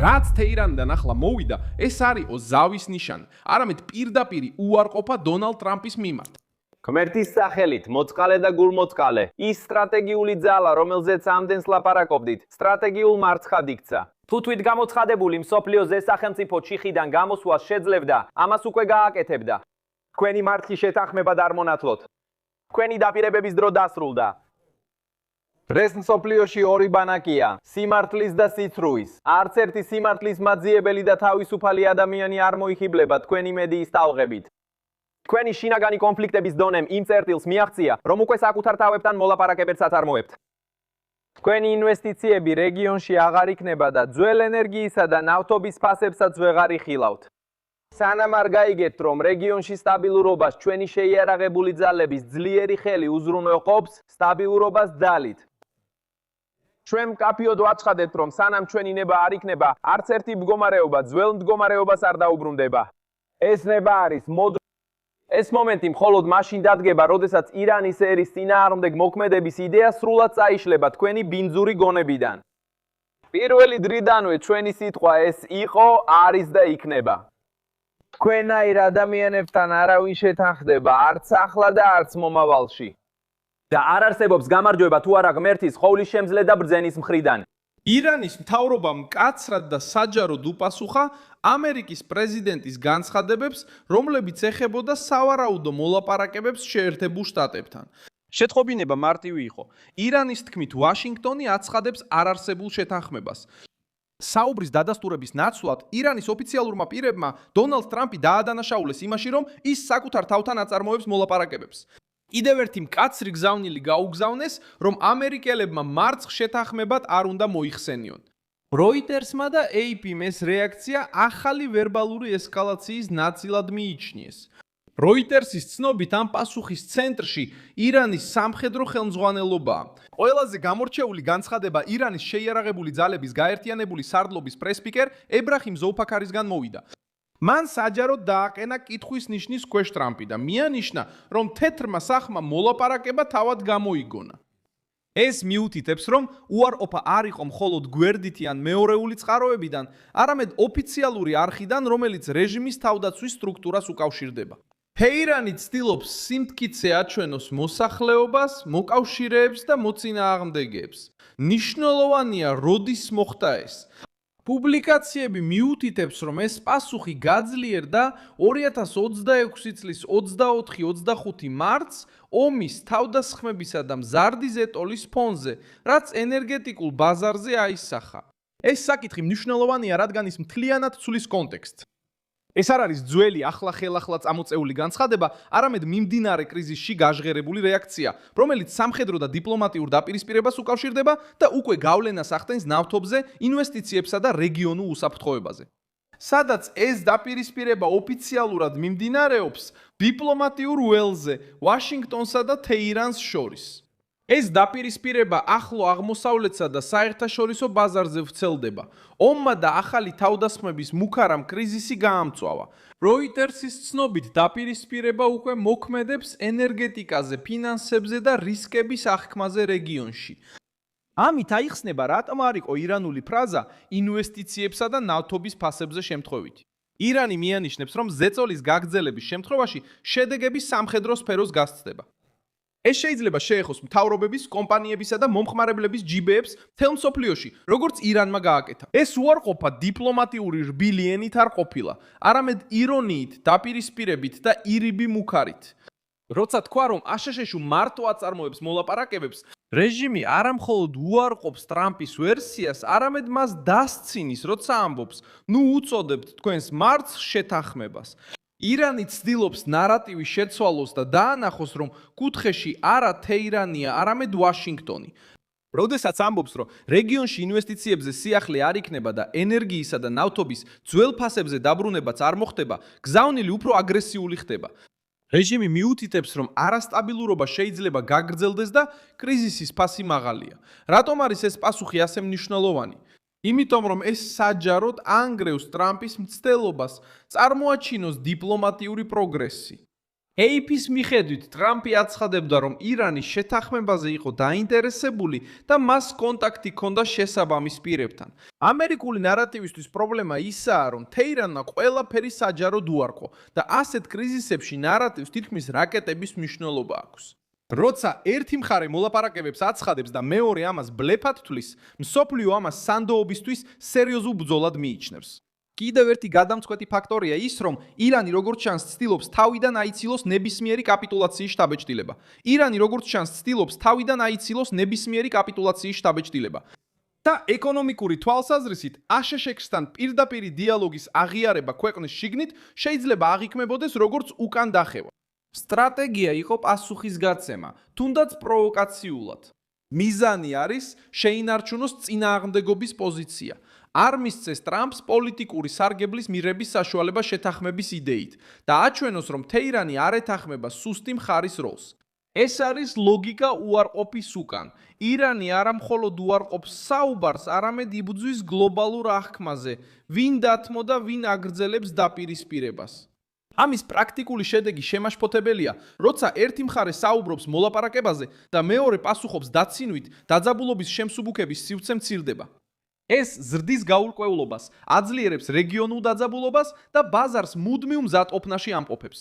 რაც თეირანიდან ახლა მოვიდა, ეს არისო ზავის ნიშანი, არამედ პირდაპირი უარყოფა დონალდ ტრამპის მიმართ. ღმერთის სახელით, მოწყალე და გულმოწყალე, ის სტრატეგიული ძალა, რომელზეც ამდენს ლაპარაკობდით, სტრატეგიულ მარცხად იქცა. თუ თვით გამოცხადებული მსოფლიოს ზესახელმწიფო ჩიხიდან გამოსვლას შეძლებდა, ამას უკვე გააკეთებდა. თქვენი მართლის შეთანხმება არ მონათლოთ. თქვენი დაპირებების დრო დასრულდა. დღეს მსოფლიოში ორი ბანაკია, სიმართლის და სიცრუის. არც ერთი სიმართლის მაძიებელი და თავისუფალი ადამიანი არ მოიხიბლება თქვენი მედიის ტალღებით. თქვენი შინაგანი კონფლიქტების დონემ იმ წერტილს მიაღწია, რომ უკვე საკუთარ თავებთან მოლაპარაკებებსაც არ მოებთ. თქვენი ინვესტიციები რეგიონში აღარ იქნება და ძველ ენერგიისა და ნავთობის ფასებსაც ვეღარ იხილავთ. სანამ არ გაიგებთ, რომ რეგიონში სტაბილურობას ჩვენი შეიარაღებული ძალების ძლიერი ხელი უზრუნველყოფს, სტაბილურობას ძალით. ჩვენ მკაფიოდ ვაცხადებთ, რომ სანამ ჩვენი ნება არ იქნება, არც ერთი მდგომარეობა ძველ მდგომარეობას არ დაუბრუნდება. ეს ნება არის ეს მომენტი მხოლოდ მაშინ დადგება, როდესაც ირანის ერის წინააღმდეგ მოქმედების იდეა სრულად წაიშლება თქვენი ბინძური გონებიდან. პირველი დრიდანვე ჩვენი სიტყვა ეს იყო, არის და იქნება. თქვენაირ ადამიანებთან არავინ შეთანხმდება, არც ახლა და არც მომავალში. და არ არსებობს გამარჯვება თუ არა ღმერთის ხოვლის შემძლე და ბრძენის მხრიდან. ირანის მთავრობამ მკაცრად და საჯაროდ უპასუხა ამერიკის პრეზიდენტის განცხადებებს, რომლებიც ეხებოდა სავარაუდო მოლაპარაკებებს შეერთებულ შტატებთან. შეტყობინება მარტივი იყო. ირანის თქმით, ვაშინგტონი აცხადებს არარსებულ შეთანხმებას. საუბრის დადასტურების ნაცვლად ირანის ოფიციალურმა პირებმა დონალდ ტრამპი დაადანაშაულეს იმაში, რომ ის საკუთარ თავთან აწარმოებს მოლაპარაკებებს. კიდევ ერთი მკაცრი გზავნილი გაუგზავნეს, რომ ამერიკელებმა მარცხ შეთანხმებად არ უნდა მოიხსენიონ. როიტერსმა და AP-მ ეს რეაქცია ახალი ვერბალური ესკალაციის ნაწილად მიიჩნიეს. როიტერსის ცნობით ამ პასუხის ცენტრში ირანის სამხედრო ხელმძღვანელობაა. ყველაზე გამორჩეული განცხადება ირანის შეიარაღებული ძალების გაერთიანებული სარდლობის პრესპიკერ ებრაჰიმ ზოუფაქარისგან მოვიდა. მან საჯაროდ დააყენა კითხვის ნიშნის ქვეშ ტრამპი და მიანიშნა, რომ თეთრმა სახმა მოლაპარაკება თავად გამოიგონა. ეს მიუთითებს, რომ უარყოფა არ იყო მხოლოდ გვერდითი ან მეორეული წყაროებიდან, არამედ ოფიციალური არხიდან, რომელიც რეჟიმის თავდაცვის სტრუქტურას უკავშირდება. თეირანი ცდილობს სიმტკიცე აჩვენოს მოსახლეობას, მოკავშირეებს და მოწინააღმდეგეებს. მნიშვნელოვანია, როდის მოხდა ეს. პუბლიკაციები მიუთითებს, რომ ეს პასუხი გაძლიერდა 2026 წლის 24-25 მარტს ომის თავდასხმებისა და მზარდი ზეტოლის ფონზე, რაც ენერგეტიკულ ბაზარზე აისახა. ეს საკითხი მნიშვნელოვანია, რადგან ის მთლიანად ცვლის კონტექსტს. ეს არ არის ძველი ახლა ხელახლა წამოწეული განცხადება, არამედ მიმდინარე კრიზისში გაჟღერებული რეაქცია, რომელიც სამხედრო და დიპლომატიურ დაპირისპირებას უკავშირდება და უკვე გავლენას ახდენს ნავთობზე, ინვესტიციებსა და რეგიონულ უსაფრთხოებაზე. სადაც ეს დაპირისპირება ოფიციალურად მიმდინარეობს დიპლომატიურ ველზე, ვაშინგტონსა და თეირანს შორის. ეს დაპირისპირება ახლო აღმოსავლეთსა და საერთაშორისო ბაზარზე ვრცელდება. ომმა და ახალი თავდასხმების მუქარამ კრიზისი გაამწვავა. როიტერსის ცნობით დაპირისპირება უკვე მოქმედებს ენერგეტიკაზე, ფინანსებზე და რისკების აღქმაზე რეგიონში. ამით აიხსნება, რატომ არ იყო ირანული ფრაზა ინვესტიციებსა და ნავთობის ფასებზე შემთხვევით. ირანი მიანიშნებს, რომ ზეწოლის გაგრძელების შემთხვევაში შედეგები სამხედრო სფეროს გასცდება. ეს შეიძლება შეეხოს მთავრობების, კომპანიებისა და მომხმარებლების ჯიბეებს მთელ მსოფლიოში, როგორც ირანმა გააკეთა. ეს უარყოფა დიპლომატიური რბილი ენით არ ყოფილა, არამედ ირონიით, დაპირისპირებით და ირიბი მუქარით. როცა თქვა, რომ აშშ-ში მარტო აწარმოებს მოლაპარაკებებს, რეჟიმი არა მხოლოდ უარყოფს ტრამპის ვერსიას, არამედ მას დასცინის, როცა ამბობს, ნუ უწოდებთ თქვენს მარცხს შეთანხმებას. ირანი ცდილობს ნარატივის შეცვალოს და დაანახოს, რომ კუთხეში არა თეირანია, არამედ ვაშინგტონი. როდესაც ამბობს, რომ რეგიონში ინვესტიციებზე სიახლე არ იქნება და ენერგიისა და ნავთობის ძველ ფასებზე დაბრუნებაც არ მოხდება, გზავნილი უფრო აგრესიული ხდება. რეჟიმი მიუთითებს, რომ არასტაბილურობა შეიძლება გაგრძელდეს და კრიზისის ფასი მაღალია. რატომ არის ეს პასუხი ასე მნიშვნელოვანი? იმიტომ, რომ ეს საჯაროდ ანგრევს ტრამპის მცდელობას წარმოაჩინოს დიპლომატიური პროგრესი. AP-ის მიხედვით, ტრამპი აცხადებდა, რომ ირანის შეთანხმებაზე იყო დაინტერესებული და მას კონტაქტი ჰქონდა შესაბამის პირებთან. ამერიკული ნარატივისთვის პრობლემა ისაა, რომ თეირანმა ყველაფერი საჯაროდ უარყო და ასეთ კრიზისებში ნარატივს თითქმის რაკეტების მნიშვნელობა აქვს. როცა ერთი მხარე მოლაპარაკებებს აცხადებს და მეორე ამას ბლეფად თვლის, მსოფლიო ამას სანდოობისთვის სერიოზულ ბრძოლად მიიჩნევს. კიდევ ერთი გადამწყვეტი ფაქტორია ის, რომ ირანი როგორც ჩანს ცდილობს თავიდან აიცილოს ნებისმიერი კაპიტულაციის შთაბეჭდილება. ირანი როგორც ჩანს ცდილობს თავიდან აიცილოს ნებისმიერი კაპიტულაციის შთაბეჭდილება. და ეკონომიკური თვალსაზრისით აშშ-სთან პირდაპირი დიალოგის აღიარება ქვეყნის შიგნით შეიძლება აღიქმებოდეს როგორც უკან დახევა. სტრატეგია იყო პასუხისგაცემა, თუნდაც პროვოკაციულად. მიზანი არის შეინარჩუნოს წინააღმდეგობის პოზიცია. არ მისცეს ტრამპს პოლიტიკური სარგებლის მიღების საშუალება შეთანხმების იდეით და აჩვენოს, რომ თეირანი არ ეთანხმება სუსტი მხარის როლს. ეს არის ლოგიკა უარყოფის უკან. ირანი არა მხოლოდ უარყოფს საუბარს, არამედ იბრძვის გლობალურ აღქმაზე, ვინ დათმო და ვინ აგრძელებს დაპირისპირებას. ამის პრაქტიკული შედეგი შემაშფოთებელია, როცა ერთი მხარე საუბრობს მოლაპარაკებაზე და მეორე პასუხობს დაცინვით, დაძაბულობის შემსუბუქების სივრცე მცირდება. ეს ზრდის გაურკვევლობას, აძლიერებს რეგიონულ დაძაბულობას და ბაზარს მუდმივ მზადყოფნაში ამყოფებს.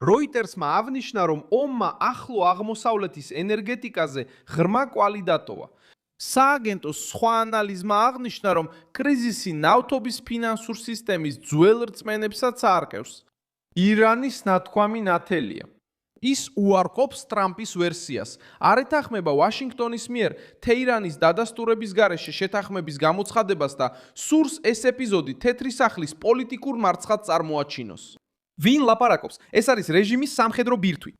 როიტერსმა აღნიშნა, რომ ომმა ახლო აღმოსავლეთის ენერგეტიკაზე ღრმა კვალი დატოვა. სააგენტოს სხვა ანალიზმა აღნიშნა, რომ კრიზისი ნავთობის ფინანსურ სისტემის ძველ რწმენებსაც აარყევს. ირანის ნათქვამი ნათელია. ის უარყოფს ტრამპის ვერსიას. არ ეთანხმება ვაშინგტონის მიერ თეირანის დადასტურების გარეშე შეთანხმების გამოცხადებას და სურს ეს ეპიზოდი თეთრი სახლის პოლიტიკურ მარცხად წარმოაჩინოს. ვინ ლაპარაკობს? ეს არის რეჟიმის სამხედრო ბირთვი.